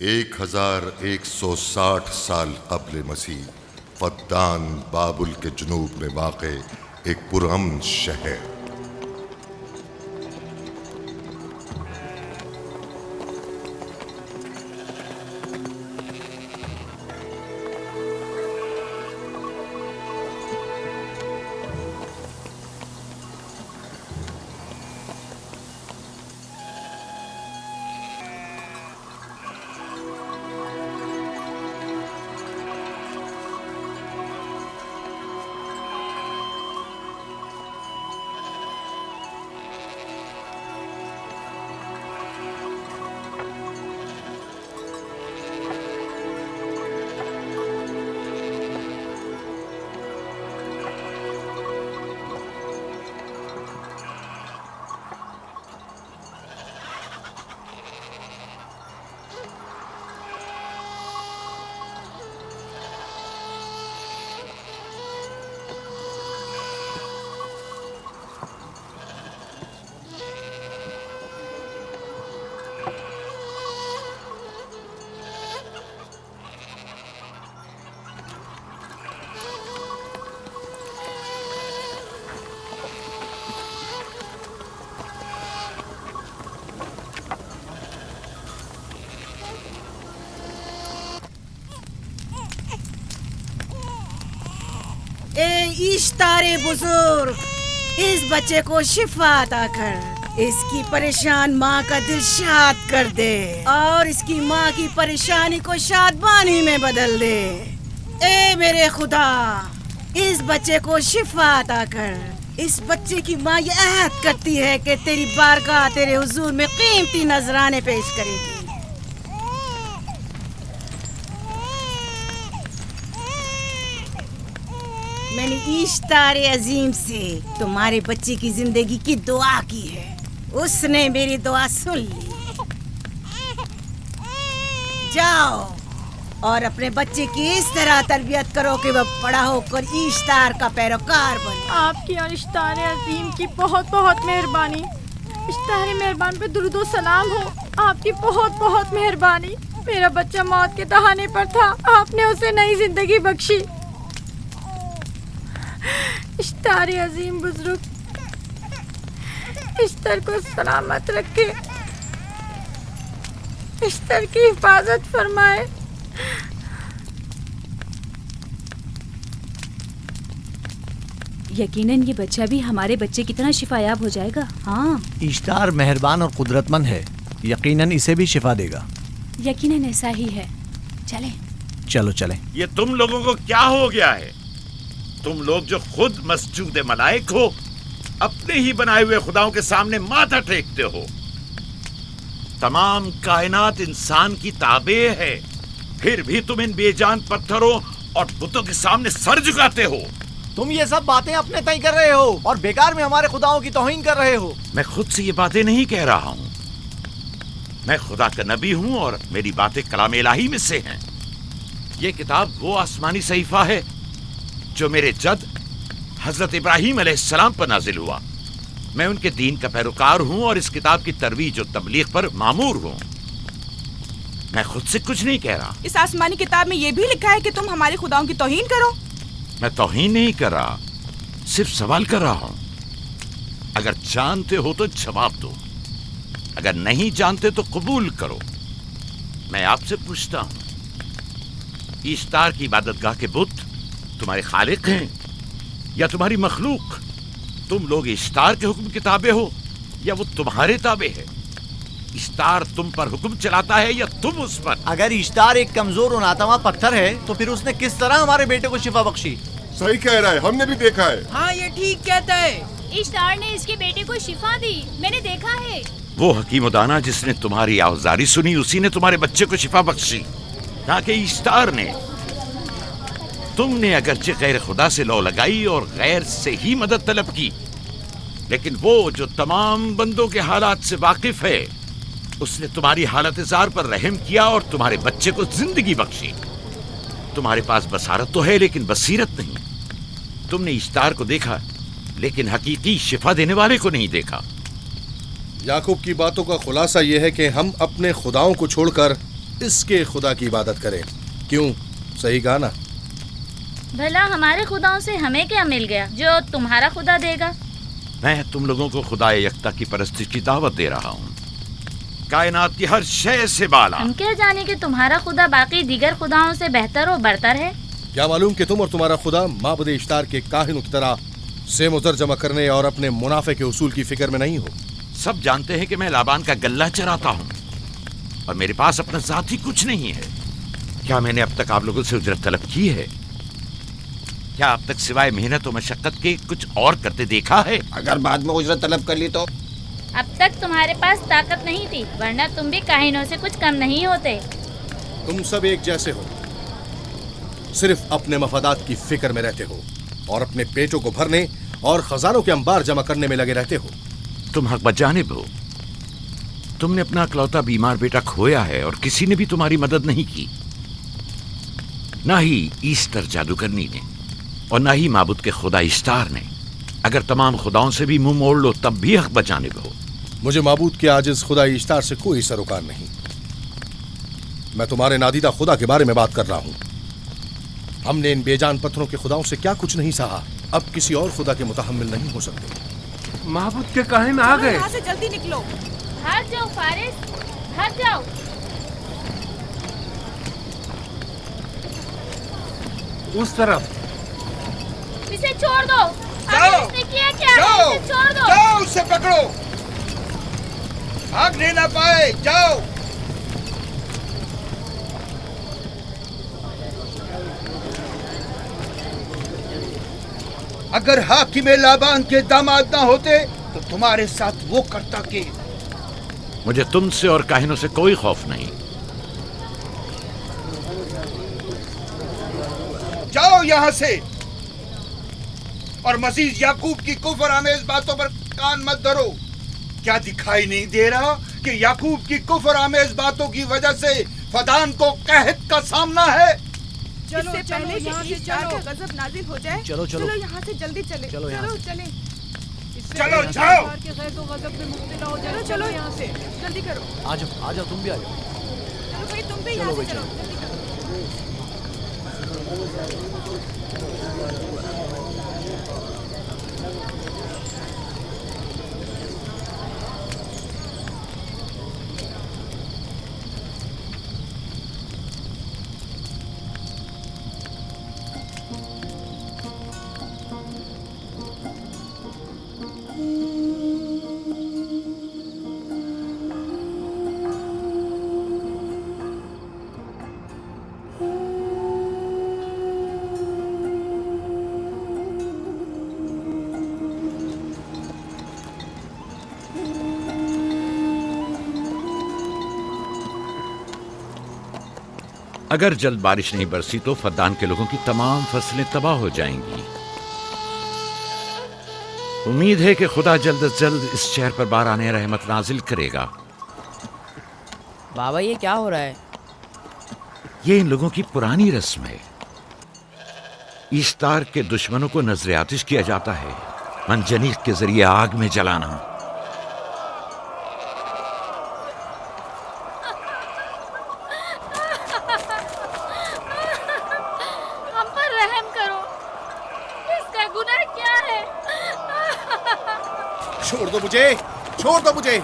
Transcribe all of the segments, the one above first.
1160 سال قبل مسیح فدان بابل کے جنوب میں واقع ایک پرامن شہر۔ اے اشتار بزرگ، اس بچے کو شفا عطا کر، اس کی پریشان ماں کا دل شاد کر دے اور اس کی ماں کی پریشانی کو شادمانی میں بدل دے۔ اے میرے خدا، اس بچے کو شفا عطا کر۔ اس بچے کی ماں یہ عہد کرتی ہے کہ تیری بارگاہ تیرے حضور میں قیمتی نذرانے پیش کرے گی۔ میں نے اشتار عظیم سے تمہارے بچے کی زندگی کی دعا کی ہے، اس نے میری دعا سن لی۔ جاؤ اور اپنے بچے کی اس طرح تربیت کرو کہ وہ بڑا ہو کر اشتار کا پیروکار بنے۔ آپ کی اور اشتار عظیم کی بہت بہت مہربانی۔ اشتار مہربان پہ درود و سلام ہو، آپ کی بہت بہت مہربانی۔ میرا بچہ موت کے دہانے پر تھا، آپ نے اسے نئی زندگی بخشی۔ اشتار عظیم بزرگ اشتر کو سلامت رکھے، اشتر کی حفاظت فرمائے۔ یقیناً یہ بچہ بھی ہمارے بچے کی طرح شفا یاب ہو جائے گا۔ ہاں، اشتار مہربان اور قدرت مند ہے، یقیناً اسے بھی شفا دے گا۔ یقیناً ایسا ہی ہے۔ چلیں چلو چلیں۔ یہ تم لوگوں کو کیا ہو گیا ہے؟ تم لوگ جو خود مسجود ملائک ہو، اپنے ہی بنائے ہوئے خداؤں کے سامنے ماتھا ٹیکتے ہو۔ تمام کائنات انسان کی تابع ہے، پھر بھی تم ان بے جان پتھروں اور بتوں کے سامنے سر جھکاتے ہو۔ تم یہ سب باتیں اپنے تئیں کر رہے ہو اور بیکار میں ہمارے خداؤں کی توہین کر رہے ہو۔ میں خود سے یہ باتیں نہیں کہہ رہا ہوں، میں خدا کا نبی ہوں اور میری باتیں کلام الہی میں سے ہیں۔ یہ کتاب وہ آسمانی صحیفہ ہے جو میرے جد حضرت ابراہیم علیہ السلام پر نازل ہوا۔ میں ان کے دین کا پیروکار ہوں اور اس کتاب کی ترویج و تبلیغ پر مامور ہوں۔ میں خود سے کچھ نہیں کہہ رہا۔ اس آسمانی کتاب میں یہ بھی لکھا ہے کہ تم ہمارے خداؤں کی توہین کرو۔ میں توہین نہیں کر رہا، صرف سوال کر رہا ہوں۔ اگر جانتے ہو تو جواب دو، اگر نہیں جانتے تو قبول کرو۔ میں آپ سے پوچھتا ہوں، اشتار کی عبادت گاہ کے بت تمہارے خالق ہیں یا تمہاری مخلوق؟ تم لوگ اشتار کے حکم کے تابع ہو یا وہ تمہارے تابع ہے؟ اشتار تم پر حکم چلاتا ہے یا تم اس پر؟ اگر اشتار ایک کمزور اور ناتواں پتھر ہے تو پھر اس نے کس طرح ہمارے بیٹے کو شفا بخشی؟ صحیح کہہ رہا ہے، ہم نے بھی دیکھا ہے۔ ہاں، یہ ٹھیک کہتا ہے۔ اشتار نے اس کے بیٹے کو شفا دی، میں نے دیکھا ہے۔ وہ حکیم و دانا جس نے تمہاری آوازاری سنی، اسی نے تمہارے بچے کو شفا بخشی، نہ کہ اشتار نے۔ تم نے اگرچہ غیر خدا سے لو لگائی اور غیر سے ہی مدد طلب کی، لیکن وہ جو تمام بندوں کے حالات سے واقف ہے، اس نے تمہاری حالت زار پر رحم کیا اور تمہارے بچے کو زندگی بخشی۔ تمہارے پاس بصارت تو ہے لیکن بصیرت نہیں۔ تم نے اشتار کو دیکھا لیکن حقیقی شفا دینے والے کو نہیں دیکھا۔ یعقوب کی باتوں کا خلاصہ یہ ہے کہ ہم اپنے خداؤں کو چھوڑ کر इसके खुदा की इबादत करें। क्यों? सही कहा ना? भला हमारे खुदाओं से हमें क्या मिल गया जो तुम्हारा खुदा देगा? मैं तुम लोगों को खुदा यकता की परस्ती की दावत दे रहा हूँ, कायनात की हर शय से बाला। हम क्या जाने कि तुम्हारा खुदा बाकी दीगर खुदाओं से बेहतर और बरतर है? क्या मालूम कि तुम और तुम्हारा खुदा माबुद इश्तार के काहिनों की तरह सेम उज़र जमा करने और अपने मुनाफे के उसूल की फिक्र में नहीं हो। सब जानते हैं कि मैं लाबान का गल्ला चराता हूँ और मेरे पास अपना ज़ाती कुछ नहीं है। क्या मैंने अब तक आप लोगों से उजरत तलब की है? क्या अब तक सिवाय मेहनत और मशक्कत के कुछ और करते देखा है? अगर बाद में उजरत तलब कर ली तो? अब तक तुम्हारे पास ताकत नहीं थी, वरना तुम भी काहिनों से कुछ कम नहीं होते। तुम सब एक जैसे हो, सिर्फ अपने मफादात की फिक्र में रहते हो और अपने पेटों को भरने और खजानों के अंबार जमा करने में लगे रहते हो। तुम हक बजानिब हो। तुमने अपना इकलौता बीमार बेटा खोया है और किसी ने भी तुम्हारी मदद नहीं की, ना ही ईस्टर जादूगरनी ने और ना ही माबुद के खुदा इश्तार ने। अगर तमाम खुदाओं से भी मुंह मोड़ लो तब भी हक बजानिब हो। मुझे माबूद के आजिज खुदा इश्तार से कोई सरोकार नहीं। मैं तुम्हारे नादीदा खुदा के बारे में बात कर रहा हूँ। हमने इन बेजान पत्थरों के खुदाओं से क्या कुछ नहीं सहा, अब किसी और खुदा के मुतहम्मिल नहीं हो सकते। माबूद के काहिन आ गए। यहाँ से जल्दी निकलो। भाग जाओ फारिस, भाग जाओ। उस तरफ। इसे छोड़ दो। जाओ, इसने किया क्या? जाओ, इसे छोड़ दो। जाओ, उसे पकड़ो, भागने ना पाए। जाओ। अगर हाकिम लाबान के दामाद ना होते तो तुम्हारे साथ वो करता के। मुझे तुमसे और काहिनों से कोई खौफ नहीं। जाओ यहाँ से और मजीद याकूब की कुफर आमेज बातों पर कान मत धरो। क्या दिखाई नहीं दे रहा कि याकूब की कुफर आमेज बातों की वजह से फदान को कहत का सामना है? इससे पहले कि इश्तार का गजब नाजिल हो जाए, चलो, चलो। चलो यहाँ से जल्दी चले। चलो यहाँ से। चले। चलो, जाओ। चलो चलो यहाँ से जल्दी करो। आ जाओ, तुम भी आ जाओ। चलो भाई, तुम भी यहाँ से चलो, जल्दी करो। अगर जल्द बारिश नहीं बरसी तो फद्दान के लोगों की तमाम फसलें तबाह हो जाएंगी। उम्मीद है कि खुदा जल्द से जल्द इस शहर पर बाराने रहमत नाजिल करेगा। बाबा ये क्या हो रहा है? ये इन लोगों की पुरानी रस्म है। ईस्तार के दुश्मनों को नजर आतिश किया जाता है, मंजनीक के जरिए आग में जलाना। हम पर रहम करो, इसका गुनाह क्या है? छोड़ दो मुझे, छोड़ दो मुझे।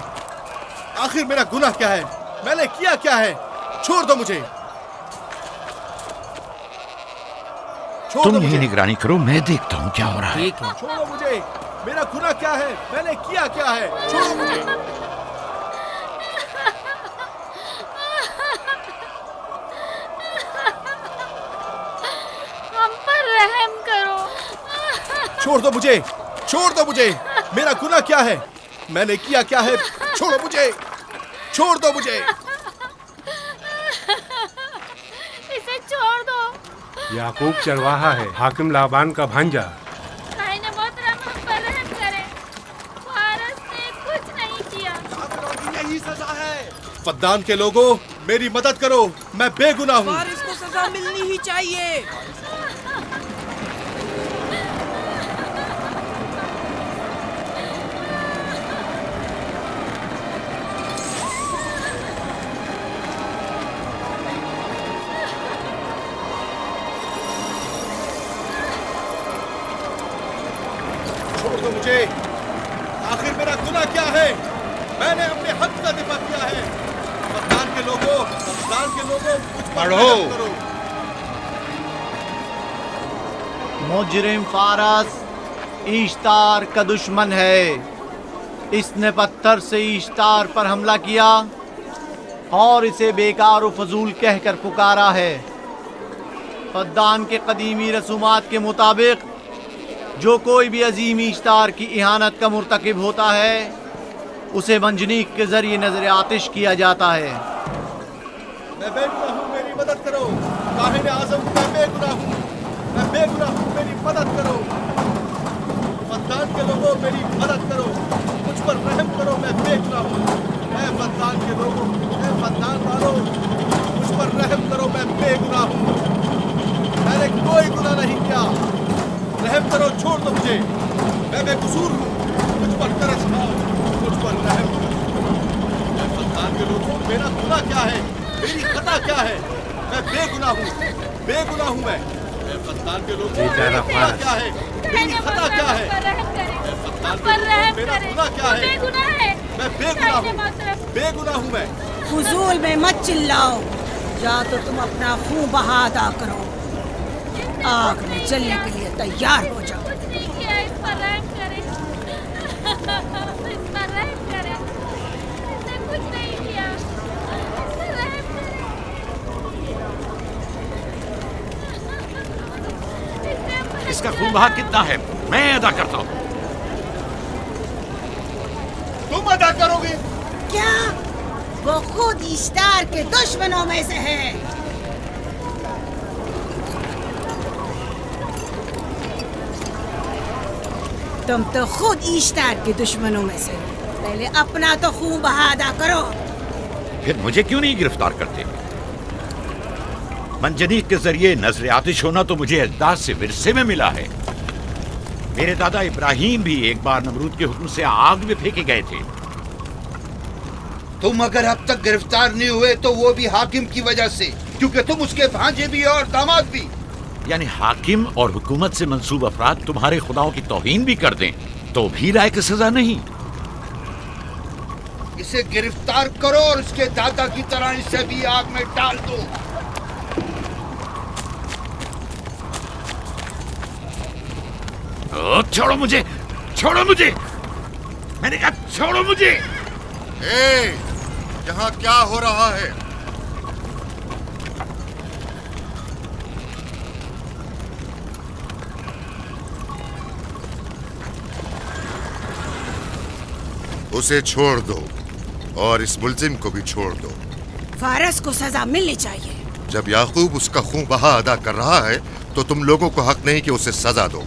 आखिर मेरा गुनाह क्या है? मैंने किया क्या है? छोड़ दो मुझे। तुम ही निगरानी करो, मैं देखता हूँ क्या हो रहा है। ठीक है। छोड़ो मुझे। मेरा गुनाह क्या है? मैंने किया क्या है? छोड़ो मुझे। हम पर रहम करो। छोड़ दो मुझे, छोड़ दो मुझे। मेरा गुनाह क्या है? मैंने किया क्या है? छोड़ो मुझे, छोड़ दो मुझे। इसे छोड़ दो। याकूब चरवाहा है, हाकिम लाबान का भांजा। कायने मोहतरम हम पर रहम करे। फारस ने कुछ नहीं किया। यही सजा है। फद्दान के लोगों, मेरी मदद करो, मैं बेगुनाह हूँ। फारिस को सजा मिलनी ही चाहिए। دو مجھے. آخر میرا گناہ کیا ہے؟ میں نے اپنے حق کا دفاع کیا ہے. افغان کے لوگوں مجھ پر رحم کرو. مجرم فارس ایشتار کا دشمن ہے. اس نے پتھر سے ایشتار پر حملہ کیا اور اسے بیکار و فضول کہہ کر پکارا ہے. فدان کے قدیمی رسومات کے مطابق جو کوئی بھی عظیم ایشتار کی اہانت کا مرتکب ہوتا ہے اسے منجنیق کے ذریعے نظر آتش کیا جاتا ہے. میں بے گناہ ہوں، میری مدد کرو. کاہن اعظم میں بے گناہ ہوں، میں بے گناہ ہوں، میری مدد کرو. فدان کے لوگوں میری مدد کرو، مجھ پر رحم کرو. میں بے گناہ ہوں. اے فدان کے لوگوں، اے فدان والوں، مجھ پر رحم کرو. میں بے گناہ ہوں، میں نے کوئی گناہ نہیں کیا. رحم کرو، چھوڑ دو مجھے. میں بے قصور ہوں، مجھ پر ترس کھاؤ، مجھ پر رحم کرو. اے فدان کے لوگوں، میرا گناہ کیا ہے؟ میری خطا کیا ہے؟ میں بے گناہ ہوں، بے گناہ ہوں. میں اے فدان کے لوگوں، میرا گناہ کیا ہے؟ میری خطا کیا ہے؟ اے فدان کے لوگوں، میرا گناہ کیا ہے؟ میں بے گناہ ہوں، بے گناہ ہوں. میں فضول میں مت چلاؤ، یا تو تم اپنا خون بہا ادا کرو. آگ میں جلنے کے لیے تیار ہو جاؤ. کچھ نہیں کیا، اس پر رحم کرے، اس پر رحم کرے. اس نے کچھ نہیں کیا، اس پر رحم کرے. اس کا خون بہا کتنا ہے میں ادا کرتا ہوں. تم ادا کرو گے؟ کیا وہ خود ایشتار کے دشمنوں میں سے ہے؟ تم تو خود ایشتار کے دشمنوں میں سے ہو. پہلے اپنا تو خون بہا ادا کرو. پھر مجھے کیوں نہیں گرفتار کرتے؟ منجنیق کے ذریعے نظر آتش ہونا تو مجھے اجداد سے ورثے میں ملا ہے. میرے دادا ابراہیم بھی ایک بار نمرود کے حکم سے آگ میں پھینکے گئے تھے. تم اگر اب تک گرفتار نہیں ہوئے تو وہ بھی حاکم کی وجہ سے، کیونکہ تم اس کے بھانجے بھی اور داماد بھی. یعنی حاکم اور حکومت سے منسوب افراد تمہارے خداؤں کی توہین بھی کر دیں تو بھی لائق سزا نہیں؟ اسے گرفتار کرو اور اس کے دادا کی طرح اسے بھی آگ میں ڈال دو. چھوڑو مجھے، چھوڑو مجھے، میں نے کہا چھوڑو مجھے. اے یہاں کیا ہو رہا ہے؟ اسے چھوڑ دو اور اس ملزم کو بھی چھوڑ دو. فارس کو سزا ملنی چاہیے. جب یعقوب اس کا خون بہا ادا کر رہا ہے تو تم لوگوں کو حق نہیں کہ اسے سزا دو.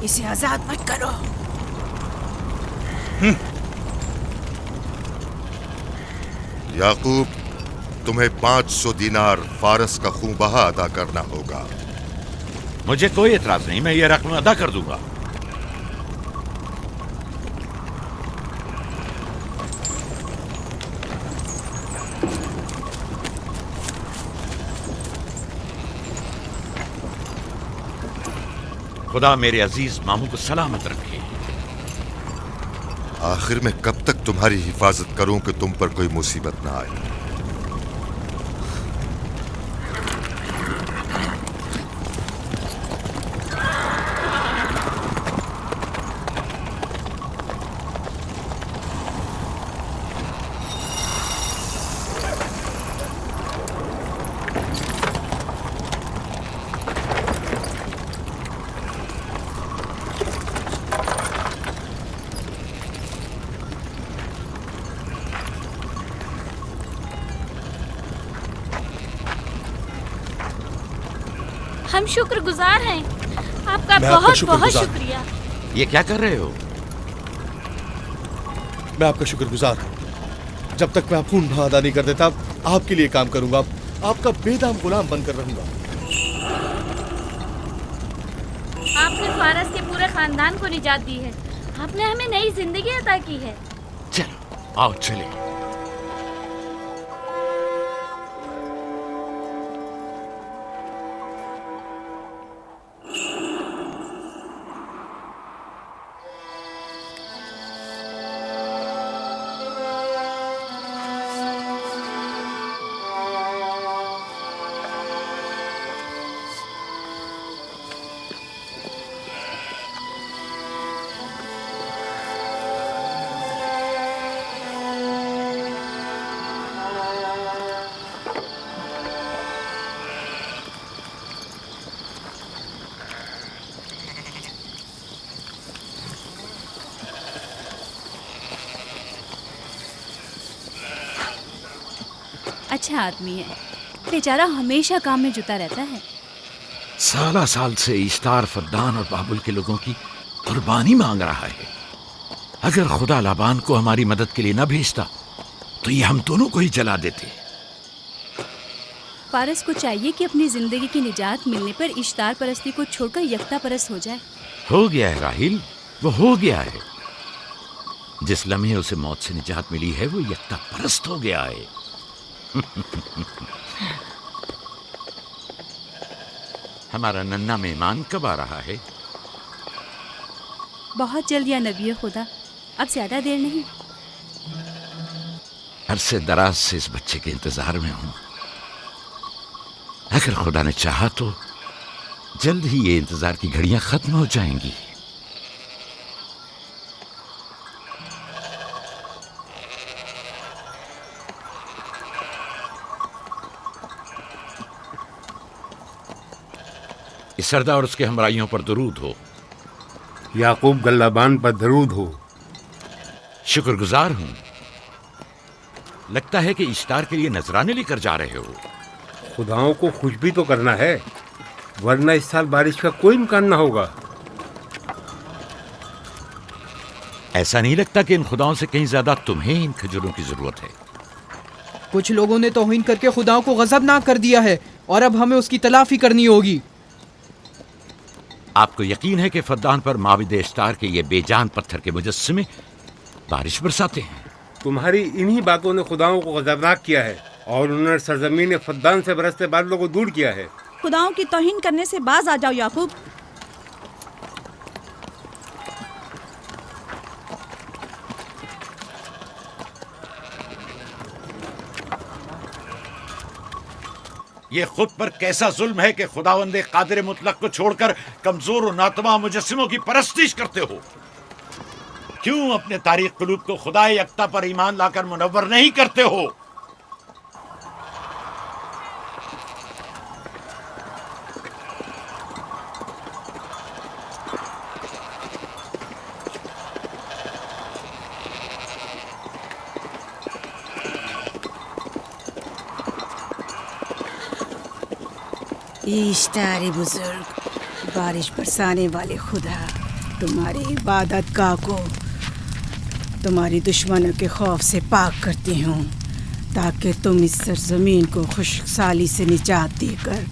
اسے آزاد مت کرو. یعقوب تمہیں 500 دینار فارس کا خون بہا ادا کرنا ہوگا. مجھے کوئی اعتراض نہیں، میں یہ رقم ادا کر دوں گا. خدا میرے عزیز ماموں کو سلامت رکھے. آخر میں کب تک تمہاری حفاظت کروں کہ تم پر کوئی مصیبت نہ آئے؟ ہم شکر گزار ہیں، آپ کا بہت بہت شکریہ. یہ کیا کر رہے ہو؟ میں آپ کا شکر گزار ہوں. جب تک میں آپ خون بہا ادا نہیں کر دیتا آپ کے لیے کام کروں گا. آپ کا بے دام غلام بن کر رہوں گا. آپ نے فارس کے پورے خاندان کو نجات دی ہے. آپ نے ہمیں نئی زندگی عطا کی ہے. چلو آؤ چلے. اچھا آدمی ہے، بیچارہ ہمیشہ کام میں جتا رہتا ہے۔ سالہ سال سے اشتار فدان اور بابل کے لوگوں کی قربانی مانگ رہا ہے۔ اگر خدا لابان کو ہماری مدد کے لیے نہ بھیجتا تو یہ ہم دونوں کو ہی جلا دیتے۔ فارس کو چاہیے کہ اپنی زندگی کی نجات ملنے پر اشتار پرستی کو چھوڑ کر یکتا پرست ہو جائے۔ ہو گیا ہے راہیل، وہ ہو گیا ہے۔ جس لمحے اسے موت سے نجات ملی ہے وہ یکتا پرست ہو گیا ہے۔ ہمارا ننھا مہمان کب آ رہا ہے؟ بہت جلد یا نبی خدا، اب زیادہ دیر نہیں۔ عرصے دراز سے اس بچے کے انتظار میں ہوں۔ اگر خدا نے چاہا تو جلد ہی یہ انتظار کی گھڑیاں ختم ہو جائیں گی۔ اس سردار اور اس کے ہمراہیوں پر درود ہو۔ یعقوب گلابان پر درود ہو۔ شکر گزار ہوں۔ لگتا ہے کہ اشتار کے لیے نذرانے لے کر جا رہے ہو۔ خداؤں کو خوش بھی تو کرنا ہے، ورنہ اس سال بارش کا کوئی امکان نہ ہوگا۔ ایسا نہیں لگتا کہ ان خداؤں سے کہیں زیادہ تمہیں ان کھجوروں کی ضرورت ہے؟ کچھ لوگوں نے توہین کر کے خداؤں کو غضبناک کر دیا ہے اور اب ہمیں اس کی تلافی کرنی ہوگی۔ آپ کو یقین ہے کہ فدان پر معبد اشتار کے یہ بے جان پتھر کے مجسمے بارش برساتے ہیں؟ تمہاری انہی باتوں نے خداؤں کو غضبناک کیا ہے اور انہوں نے سرزمین فدان سے برستے بادلوں کو دور کیا ہے۔ خداؤں کی توہین کرنے سے باز آ جاؤ یعقوب۔ یہ خود پر کیسا ظلم ہے کہ خداوند قادر مطلق کو چھوڑ کر کمزور و ناتواں مجسموں کی پرستش کرتے ہو؟ کیوں اپنے تاریخ قلوب کو خدا یکتا پر ایمان لا کر منور نہیں کرتے ہو؟ اشتار بزرگ، بارش برسانے والے خدا، تمہاری عبادت گاہ کو تمہاری دشمنوں کے خوف سے پاک کرتی ہوں تاکہ تم اس سرزمین کو خشک سالی سے نجات دے کر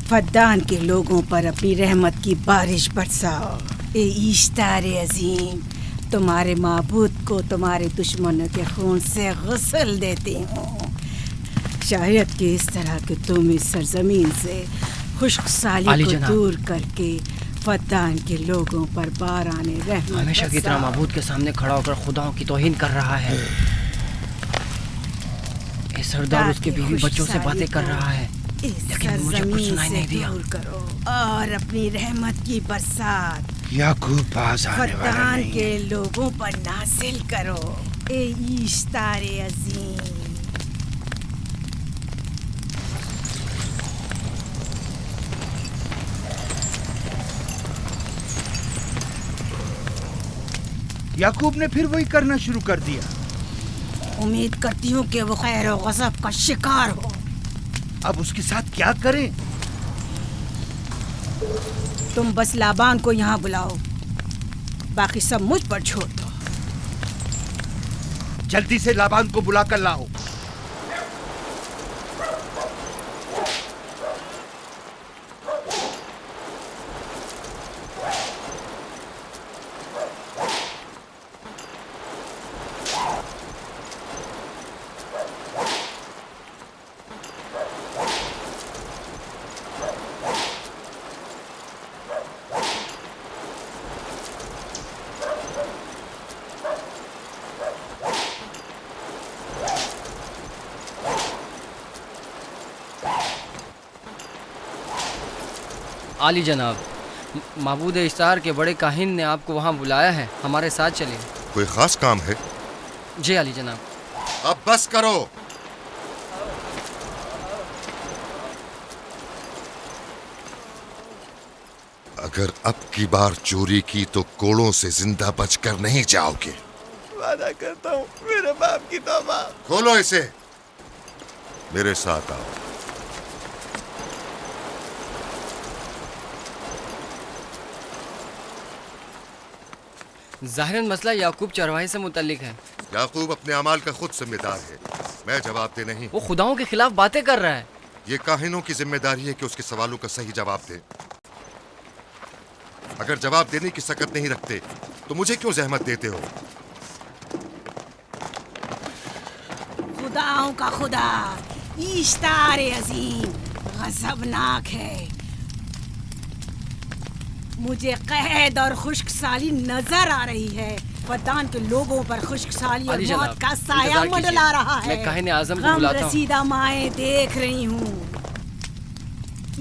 فدان کے لوگوں پر اپنی رحمت کی بارش برساؤ۔ اے اشتار عظیم، تمہارے معبود کو تمہارے دشمنوں کے خون سے غسل دیتی ہوں، شاید کہ اس طرح کہ تم اس سرزمین سے خشک سالی کو دور کر کے فدان کے لوگوں پر باران رحمت ہمیشہ کی طرح معبود کے سامنے کھڑا ہو کر خداؤں کی توہین کر رہا ہے۔ اے سردار اس کے بیوی بچوں سے باتیں کر رہا ہے، لیکن مجھے کچھ سنائی نہیں دیا۔ دور کرو اور اپنی رحمت کی برسات یعقوب باز آنے والا فدان نہیں۔ کے لوگوں پر نازل کرو۔ اے اشتار عظیم، یعقوب نے پھر وہی کرنا شروع کر دیا۔ امید کرتی ہوں کہ وہ خیر و غضب کا شکار ہو۔ اب اس کے ساتھ کیا کریں؟ تم بس لابان کو یہاں بلاؤ، باقی سب مجھ پر چھوڑ دو۔ جلدی سے لابان کو بلا کر لاؤ۔ عالی جناب، معبود اشتار کے بڑے کاہن نے آپ کو وہاں بلایا ہے، ہمارے ساتھ چلیں۔ کوئی خاص کام ہے؟ جی عالی جناب۔ اب بس کرو۔ اگر اب کی بار چوری کی تو کوڑوں سے زندہ بچ کر نہیں جاؤ گے۔ وعدہ کرتا ہوں، میرے باپ کی توبہ۔ کھولو اسے۔ मेरे साथ आओ। ज़ाहिरन मसला याकूब चरवाहे से मुतल्लिक है। याकूब अपने अमाल का खुद जिम्मेदार है, मैं जवाब दे नहीं। वो खुदाओं के खिलाफ बातें कर रहा है। ये काहिनों की जिम्मेदारी है कि उसके सवालों का सही जवाब दे। अगर जवाब देने की सकत नहीं रखते तो मुझे क्यों जहमत देते हो? खुदाओं का खुदा इश्तार अजीम गजबनाक है। मुझे कैद और खुश्क साली नजर आ रही है। फद्दान के लोगों पर खुश्क साली और मौत का साया मंडला रहा है। मैं काहिन आज़म को गम बुलाता हूँ। रसीदा माएं देख रही हूँ।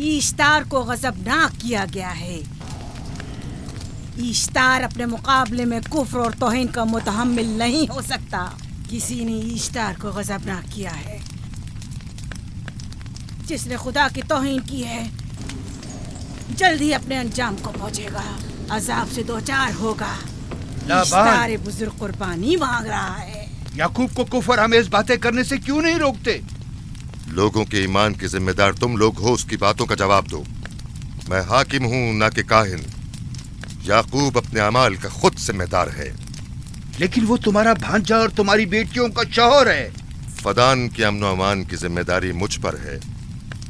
इश्तार को गजबनाक किया गया है। इश्तार अपने मुकाबले में कुफ्र और तौहीन का मुतहम्मिल नहीं हो सकता। किसी ने इश्तार को गजबनाक किया है। जिसने खुदा की तौहीन की है जल्द ही अपने अंजाम को पहुंचेगा, अजाब से दो चार होगा। इश्तार बुजुर्ग कुर्बानी मांग रहा है। याकूब को कुफर आमेज बातें करने से क्यों नहीं रोकते? लोगों के ईमान के जिम्मेदार तुम लोग हो, उसकी बातों का जवाब दो। मैं हाकिम हूँ ना कि काहिन। याकूब अपने अमाल का खुद जिम्मेदार है। लेकिन वो तुम्हारा भांजा और तुम्हारी बेटियों का शौहर है। फदान के अमन अमान की जिम्मेदारी मुझ पर है।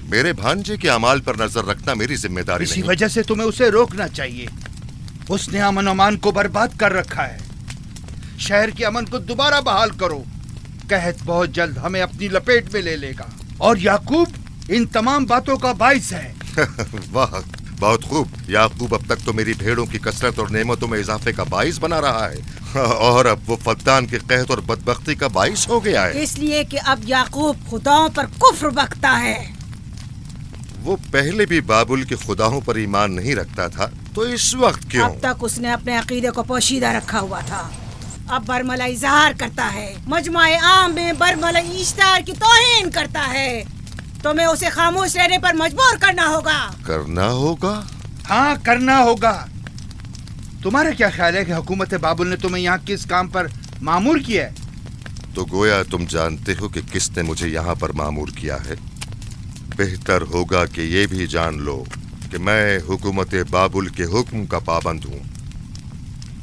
मेरे भांजे के अमाल पर नजर रखना मेरी जिम्मेदारी इसी नहीं। वजह से तुम्हें उसे रोकना चाहिए। उसने अमन अमान को बर्बाद कर रखा है। शहर के अमन को दोबारा बहाल करो। कहत बहुत जल्द हमें अपनी लपेट में ले लेगा और याकूब इन तमाम बातों का बाइस है। वाह, बहुत खूब। याकूब अब तक तो मेरी भेड़ों की कसरत और नेमतों में इजाफे का बाइस बना रहा है और अब वो फद्दान के कहत और बदबख्ती का बाइस हो गया है। इसलिए कि अब याकूब खुदाओं पर कुफ्र बकता है। वो पहले भी बाबुल के खुदाओं पर ईमान नहीं रखता था, तो इस वक्त क्यों? अब तक उसने अपने अकीदे को पोशीदा रखा हुआ था, अब बरमला इजहार करता है। मजमाए आम में बरमला इश्तार की तौहीन करता है। तुम्हें उसे खामोश रहने पर मजबूर करना होगा। करना होगा? हाँ, करना होगा। तुम्हारा क्या ख्याल है कि हुकूमत बाबुल ने तुम्हें यहाँ किस काम पर मामूर किया है? तो गोया तुम जानते हो कि किसने मुझे यहाँ पर मामूर किया है। बेहतर होगा कि ये भी जान लो कि मैं हुकूमत बाबुल के हुक्म का पाबंद हूँ,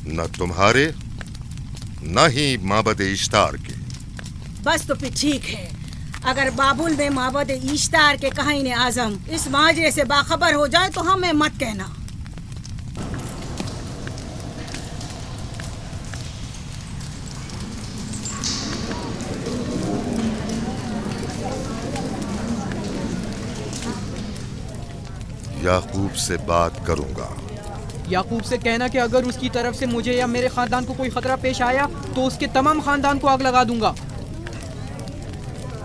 न तुम्हारे न ही माबद इश्तार के। बस तो फिर ठीक है। अगर बाबुल में माबद इश्तार के काहिन आजम इस माजरे से बाखबर हो जाए तो हमें मत कहना। याकूब से बात करूंगा। याकूब से कहना कि अगर उसकी तरफ से मुझे या मेरे खानदान को कोई खतरा पेश आया तो उसके तमाम खानदान को आग लगा दूंगा।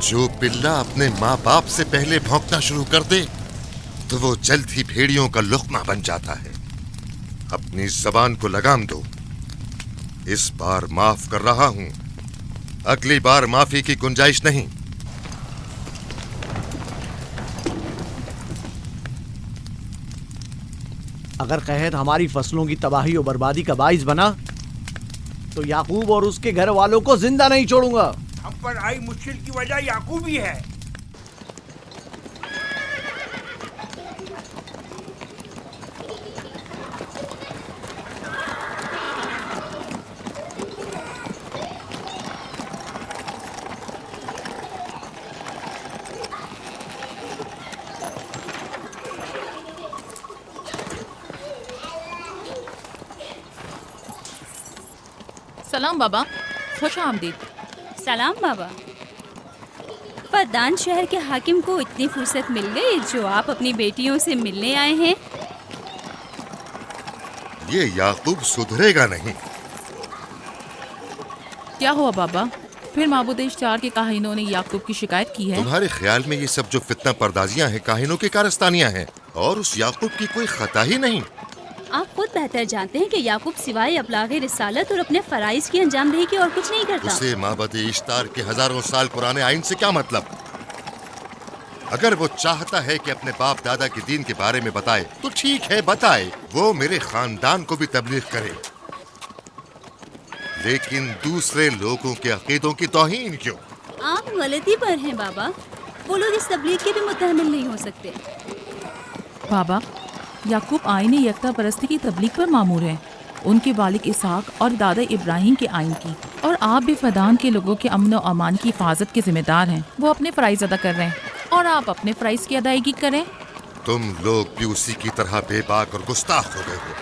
जो पिल्ला अपने माँ बाप से पहले भौंकना शुरू कर दे तो वो जल्द ही भेड़ियों का लुक़मा बन जाता है। अपनी जबान को लगाम दो। इस बार माफ कर रहा हूँ, अगली बार माफी की गुंजाइश नहीं। अगर कहत हमारी फसलों की तबाही और बर्बादी का बाइस बना तो याकूब और उसके घर वालों को जिंदा नहीं छोड़ूंगा। हम पर आई मुश्किल की वजह याकूब ही है। सलाम बाबा, खुश आमदीद। सलाम बाबा। फद्दान शहर के हाकिम को इतनी फुर्सत मिल गई जो आप अपनी बेटियों से मिलने आए हैं। ये याकूब सुधरेगा नहीं। क्या हुआ बाबा? फिर माबूद इश्तार के काहिनों ने याकूब की शिकायत की है? तुम्हारे ख्याल में ये सब जो फितना पर्दाजियां हैं काहिनों की कारस्तानियां हैं और उस याकूब की कोई खता ही नहीं। आप खुद बेहतर जानते हैं कि याकूब सिवाय अबलागे रिसालत और अपने फराइज की अंजामदही के और कुछ नहीं करता। उसे माबद इश्तार के हजारों साल पुराने आइन से क्या मतलब? अगर वो चाहता है कि अपने बाप दादा के दीन के बारे में बताए तो ठीक है, बताए। वो मेरे खानदान को भी तबलीग करे, लेकिन दूसरे लोगों के अकीदों की तौहीन क्यों? आप गलती पर हैं बाबा। वो लोग इस तबलीग के भी मुतहम्मिल नहीं हो सकते। बाबा, याकूब आईन यकता परस्ती की तबलीग पर मामूर हैं, उनके वालिद इसहाक और दादा इब्राहिम के आइन की, और आप भी फदान के लोगों के अमन और अमान की हिफाजत के जिम्मेदार हैं। वो अपने फ़राइज़ अदा कर रहे हैं और आप अपने फ़राइज़ की अदायगी करें। तुम लोग भी उसी की तरह बेबाक और गुस्ताख हो गए हो।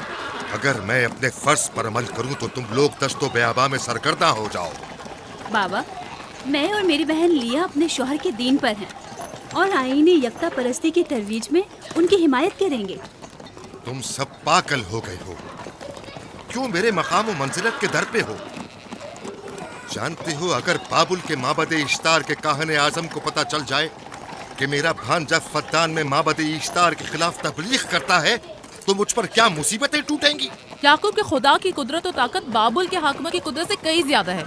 अगर मैं अपने फर्ज पर अमल करूं तो तुम लोग दश्तो बेआबा में सरगर्दा हो जाओ। बाबा, मैं और मेरी बहन लिया अपने शौहर के दीन पर हैं और आईन यकता परस्ती की तरवीज में उनकी हिमायत करेंगे। तुम सब पागल हो गए हो। क्यों मेरे मकाम और मंजिलत के दर पे हो? जानते हो, अगर बाबुल के माबद इश्तार के काहने आजम को पता चल जाए कि मेरा भांजा फद्दान में माबद इश्तार के खिलाफ तबलीग करता है तो मुझ पर क्या मुसीबतें टूटेंगी। याकूब के खुदा की कुदरत और ताकत बाबुल के हाकिम की कुदरत से कई ज्यादा है।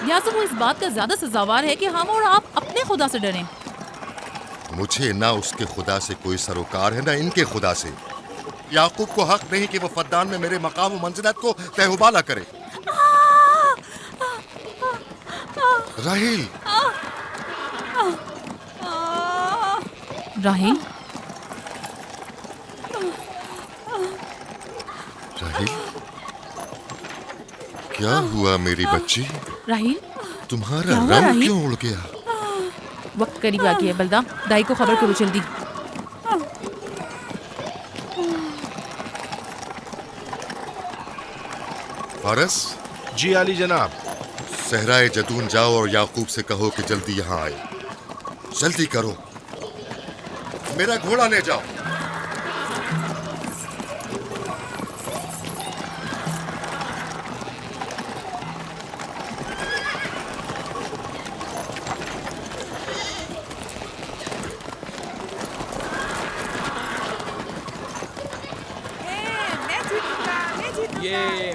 या तो वो इस बात का ज्यादा सजावार है कि हम और आप अपने खुदा से डरें। मुझे ना उसके खुदा से कोई सरोकार है, ना इनके खुदा से। याकूब को हक नहीं कि वो फद्दान में मेरे मकाम और मंजिलत को तहबाला करे। राहिल, राहिल, राहिल, क्या हुआ मेरी बच्ची? राहिल, तुम्हारा रंग क्यों उड़ गया? वक्त करीब आ गया है। बलदा, दाई को खबर करो जल्दी। फारस? जी आली जनाब। सहराए जदून जाओ और याकूब से कहो कि जल्दी यहाँ आए। जल्दी करो, मेरा घोड़ा ले जाओ।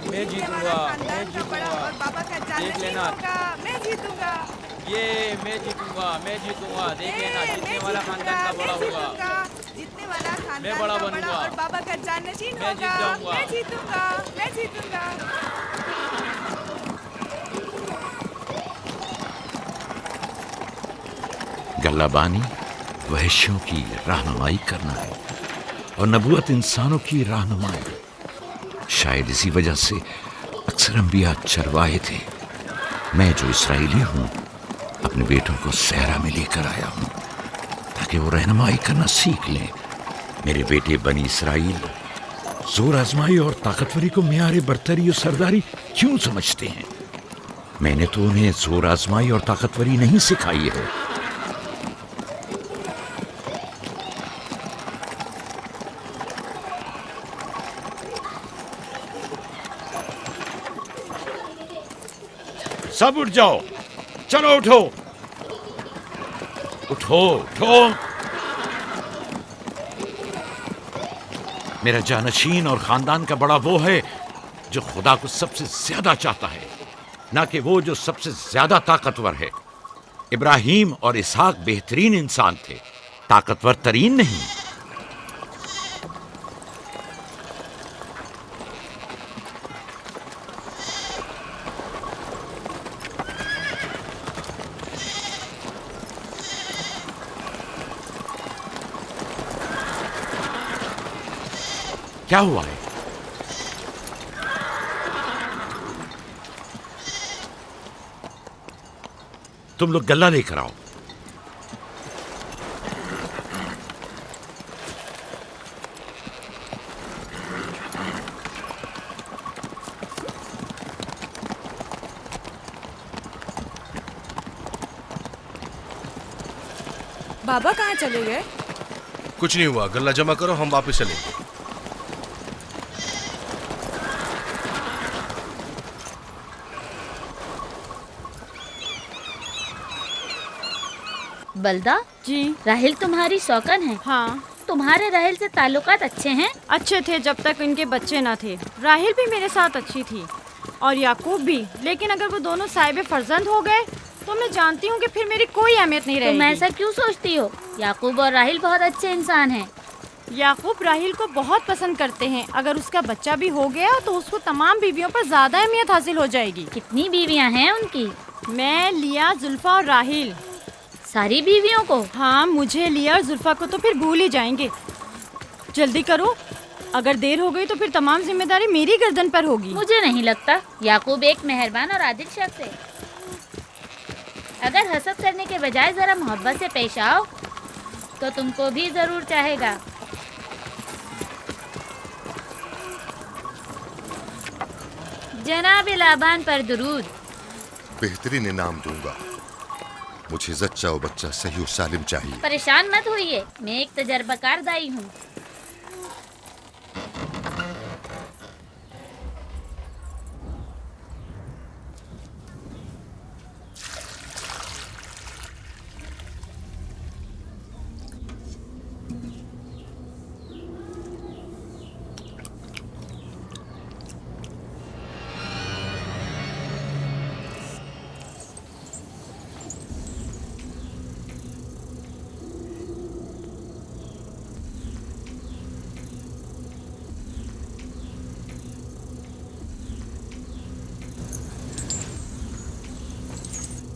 मैं जीतूंगा, मैं जीतूंगा। देख लेना, मैं जीतूंगा। ये मैं जीतूंगा, मैं जीतूंगा। देख लेना, जीतने वाला खानदान का बड़ा होगा। जीतने वाला खानदान मैं बड़ा का बनूंगा और बाबा का जानशीन मैं जीत होगा। जाऊंगा। मैं जीतूंगा, मैं जीतूंगा। गल्लाबानी वहशियों की रहनुमाई करना है और नबूवत इंसानों की रहनुमाई। शायद इसी वजह से अक्सर अंबिया चरवाहे थे। मैं जो इसराइली हूँ अपने बेटों को सहरा में लेकर आया हूँ ताकि वो रहनुमाई करना सीख लें। मेरे बेटे बनी इसराइल जोर आजमाई और ताकतवरी को मियार बरतरी और सरदारी क्यों समझते हैं? मैंने तो उन्हें जोर आजमाई और ताकतवरी नहीं सिखाई है। सब उठ जाओ, चलो उठो, उठो, उठो। मेरा जानशीन और खानदान का बड़ा वो है जो खुदा को सबसे ज्यादा चाहता है, ना कि वो जो सबसे ज्यादा ताकतवर है। इब्राहिम और इसहाक बेहतरीन इंसान थे, ताकतवर तरीन नहीं। क्या हुआ है? तुम लोग गल्ला लेकर आओ। बाबा कहाँ चले गए? कुछ नहीं हुआ, गल्ला जमा करो, हम वापस चलेंगे। बलदा जी, राहिल तुम्हारी सौकन है। हाँ, तुम्हारे राहिल से ताल्लुकात अच्छे हैं? अच्छे थे जब तक इनके बच्चे ना थे। राहिल भी मेरे साथ अच्छी थी और याकूब भी, लेकिन अगर वो दोनों साहिब फर्जंद हो गए तो मैं जानती हूँ कि फिर मेरी कोई अहमियत नहीं रहेगी। तुम ऐसा क्यों सोचती हो? याकूब और राहिल बहुत अच्छे इंसान हैं। याकूब राहिल को बहुत पसंद करते हैं। अगर उसका बच्चा भी हो गया तो उसको तमाम बीवियों पर ज्यादा अहमियत हासिल हो जाएगी। कितनी बीवियां हैं उनकी? मैं, लिया, जुल्फा और राहिल। सारी बीवियों को? हाँ, मुझे, लिया और जुल्फा को तो फिर भूल ही जाएंगे। जल्दी करो, अगर देर हो गई तो फिर तमाम जिम्मेदारी मेरी गर्दन पर होगी। मुझे नहीं लगता। याकूब एक मेहरबान और आदिल शख्स है। अगर हसद करने के बजाय जरा मोहब्बत से पेश आओ तो तुमको भी जरूर चाहेगा। जनाब लाबान पर दुरूद। बेहतरीन इनाम दूंगा। मुझे जच्चा और बच्चा सही और सालिम चाहिए। परेशान मत होइए, मैं एक तजर्बाकार दाई हूँ।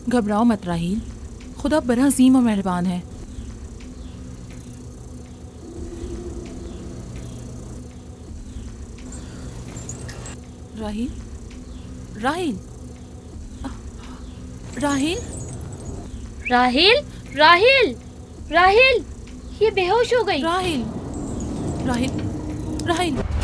घबराओ मत राहील, खुदा बड़ा अजीम और मेहरबान है। राहील, राहील, राहील, राहिल, राहिल, राहिल, ये बेहोश हो गई। राहील, राहील, राहील।